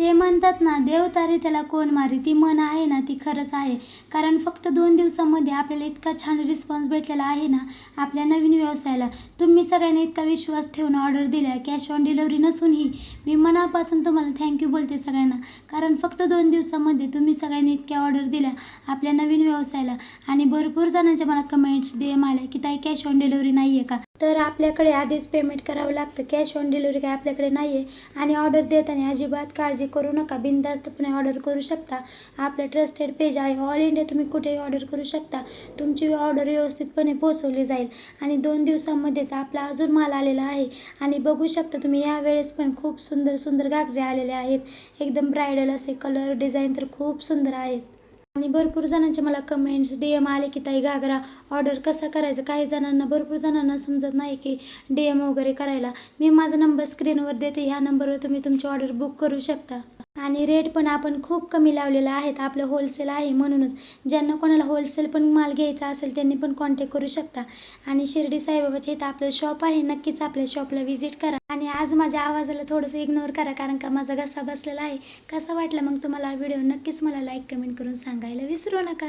ते म्हणतात ना, देव तारी त्याला कोण मारी. ती म्हण आहे ना, ती खरंच आहे. कारण फक्त 2 दिवसांमध्ये आपल्याला इतका छान रिस्पॉन्स भेटलेला आहे ना आपल्या नवीन व्यवसायाला. तुम्ही सगळ्यांनी इतका विश्वास ठेवून ऑर्डर दिल्या, कॅश ऑन डिलिव्हरी नसूनही मी मनापासून तुम्हाला थँक्यू बोलते सगळ्यांना. कारण फक्त 2 दिवसांमध्ये तुम्ही सगळ्यांनी इतक्या ऑर्डर दिल्या आपल्या नवीन व्यवसायाला. आणि भरपूर जणांच्या मला कमेंट्स, DM आल्या की ताई कॅश ऑन डिलिव्हरी नाही आहे का? तर आपल्याकडे आधीच पेमेंट करावं लागतं. कॅश ऑन डिलिव्हरी काय आपल्याकडे नाही आहे. आणि ऑर्डर देताना अजिबात काळजी करू नका. बिनधास्तपणे ऑर्डर करू शकता. आपलं ट्रस्टेड पेज आहे. ऑल इंडिया तुम्ही कुठेही ऑर्डर करू शकता. तुमची ऑर्डर व्यवस्थितपणे पोहोचवली जाईल. आणि 2 दिवसांमध्येच आपला अजून माल आलेला आहे. आणि बघू शकता तुम्ही यावेळेस पण खूप सुंदर सुंदर घागरे आलेले आहेत. एकदम ब्रायडल असे कलर, डिझाईन तर खूप सुंदर आहेत. आणि भरपूर जणांचे मला कमेंट्स, DM आले की ताई घागरा ऑर्डर कसा करायचं. काही जणांना, भरपूर जणांना समजत नाही की DM वगैरे करायला. मी माझा नंबर स्क्रीनवर देते. ह्या नंबरवर तुम्ही तुमची ऑर्डर बुक करू शकता. आणि रेट पण आपण खूप कमी लावलेला आहेत. आपलं होलसेल आहे म्हणूनच. ज्यांना कोणाला होलसेल पण माल घ्यायचा असेल त्यांनी पण कॉन्टॅक्ट करू शकता. आणि शिर्डी साईबाबाच्या इथं आपलं शॉप आहे. नक्कीच आपल्या शॉपला व्हिजिट करा. आणि आज माझ्या आवाजाला थोडंसं इग्नोर करा कारण का माझा घसा बसलेला आहे. कसा वाटला मग तुम्हाला व्हिडिओ नक्कीच मला लाईक, कमेंट करून सांगायला विसरू नका.